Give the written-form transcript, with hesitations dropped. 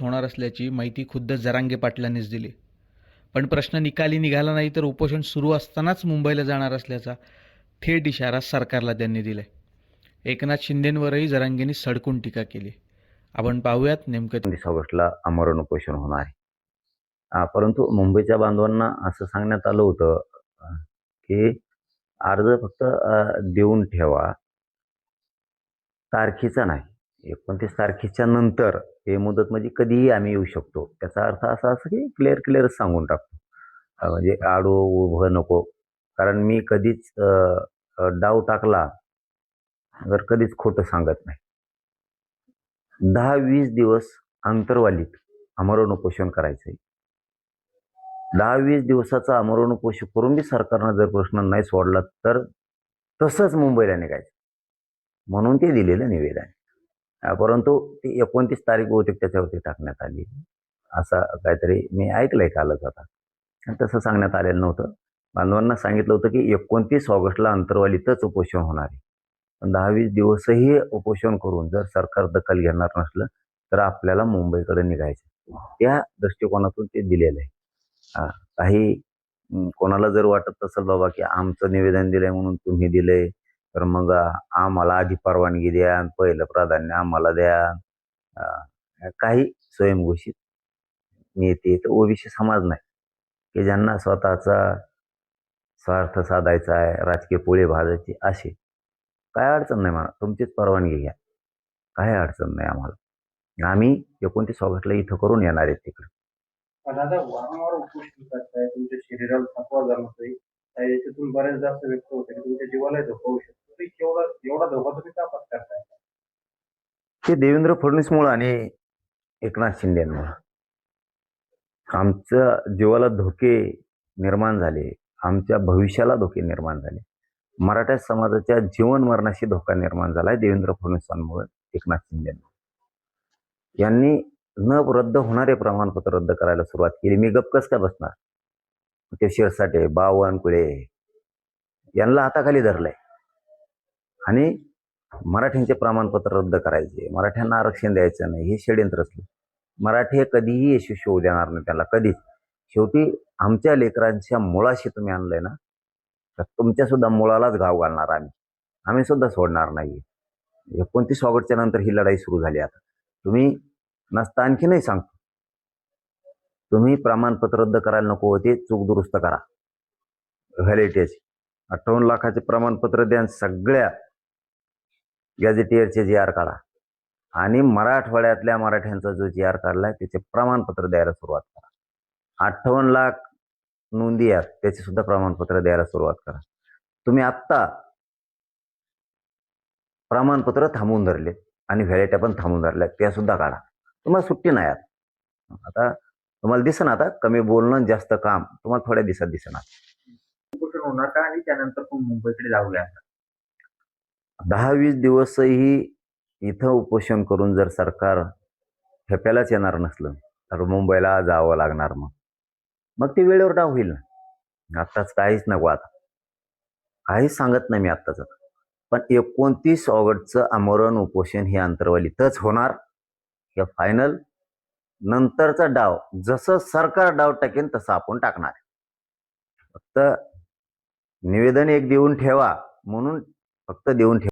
होणार असल्याची माहिती खुद्द जरांगे पाटलांनीच दिली. पण प्रश्न निकाली निघाला नाही तर उपोषण सुरू असतानाच मुंबईला जाणार असल्याचा थेट इशारा सरकारला त्यांनी दिलाय. एकनाथ शिंदेंवरही जरांगेंनी सडकून टीका केली. आपण पाहूयात नेमकं 19 ऑगस्टला आमरण उपोषण होणार आहे. परंतु मुंबईच्या बांधवांना असं सांगण्यात आलं होतं की अर्ज फक्त देऊन ठेवा, तारखेचा नाही. 29 तारखेच्या नंतर हे मुदत म्हणजे कधीही आम्ही येऊ शकतो. त्याचा अर्थ असा असं की क्लिअर सांगून टाकतो. म्हणजे आडवं उभं नको. कारण मी कधीच डाव टाकला तर कधीच खोटं सांगत नाही. 10-20 दिवस अंतरवालीत आमरण उपोषण करायचंय. 10-20 दिवसाचं आमरण उपोषण करून बी सरकारनं जर प्रश्न नाही सोडला तर तसंच मुंबईला निघायचं म्हणून ते दिलेलं निवेदन आहे. परंतु ती 29 तारीख बहुतेक त्याच्यावरती टाकण्यात आली, असं काहीतरी मी ऐकलंय कालच. आता तसं सांगण्यात आलेलं नव्हतं. बांधवांना सांगितलं होतं की 29 ऑगस्टला अंतरवालीतच उपोषण होणार आहे. पण 10-20 दिवसही उपोषण करून जर सरकार दखल घेणार नसलं तर आपल्याला मुंबईकडे निघायचं, त्या दृष्टिकोनातून ते दिलेलं आहे. काही कोणाला जर वाटत असेल बाबा की आमचं निवेदन दिलंय म्हणून तुम्ही दिलंय तर मग आम्हाला आधी परवानगी द्या, पहिलं प्राधान्य आम्हाला द्या. काही स्वयंघोषित नेते तर ओबीसी समाज नाही की ज्यांना स्वतःचा स्वार्थ साधायचा आहे, राजकीय पोळी भाजायची, असे काय अडचण नाही. मला तुमचीच परवानगी घ्या, काही अडचण नाही आम्हाला. आम्ही 29 ऑगस्टला इथं करून येणार आहेत तिकडे. पण आता वारंवार उपोषण करताय, तुमच्या शरीराला थकवा जाणवतोय, याच्यातून बरेच जास्त व्यक्त होते की तुमच्या जीवाला धोका होऊ शकतो. एवढा धोका तुम्ही का पत्करताय? ते देवेंद्र फडणवीसमुळे आणि एकनाथ शिंदेमुळे आमच्या जीवाला धोके निर्माण झाले, आमच्या भविष्याला धोके निर्माण झाले. मराठा समाजाच्या जीवन मरणाशी धोका निर्माण झालाय देवेंद्र फडणवीसांमुळे, एकनाथ शिंदेमुळे. यांनी न रद्द होणारे प्रमाणपत्र रद्द करायला सुरुवात केली. मी गप्प कस काय बसणार? ते शिरसाटे, बावनकुळे यांना हाताखाली धरलंय आणि मराठ्यांचे प्रमाणपत्र रद्द करायचे, मराठ्यांना आरक्षण द्यायचं नाही, हे षड्यंत्र असलं. मराठी कधीही यशस्वी होऊ देणार नाही त्याला, कधीच. शेवटी आमच्या लेकरांच्या मुळाशी तुम्ही आणलंय ना, तर तुमच्या सुद्धा मुळालाच घाव घालणार आम्ही सुद्धा सोडणार नाही. 29 ऑगस्टच्या नंतर ही लढाई सुरू झाली. आता तुम्ही नसता आणखी नाही सांगतो, तुम्ही प्रमाणपत्र रद्द करायला नको होते, चूक दुरुस्त करा. व्हॅलिडिटीची 58 लाखाचे प्रमाणपत्र द्या, सगळ्या गॅझेटियरचे GR काढा आणि मराठवाड्यातल्या मराठ्यांचा जो GR काढलाय त्याचे प्रमाणपत्र द्यायला सुरुवात करा. 58 लाख नोंदी आहेत, त्याचे सुद्धा प्रमाणपत्र द्यायला सुरुवात करा. तुम्ही आत्ता प्रमाणपत्र थांबवून धरले आणि व्हॅलिडिटी पण थांबवून धरल्या, त्या सुद्धा काढा. तुम्हाला सुट्टी नाही. आता तुम्हाला दिसेना, आता कमी बोलणं जास्त काम तुम्हाला थोड्या दिवसात दिसेना. उपोषण होणार का आणि त्यानंतर पण मुंबईकडे जाऊया? 10-20 दिवसही इथं उपोषण करून जर सरकार ठेप्यालाच येणार नसलं तर मुंबईला जावं लागणार. मग ते वेळेवर डाव होईल ना. आत्ताच काहीच नको, आता काहीच सांगत नाही मी आत्ताच. पण 29 ऑगस्टचं आमरण उपोषण हे अंतरवालीतच होणार, हे फायनल. नंतरचा डाव जसं सरकार डाव टाकेन तसं आपण टाकणार. फक्त निवेदन एक देऊन ठेवा म्हणून फक्त देऊन ठेवा.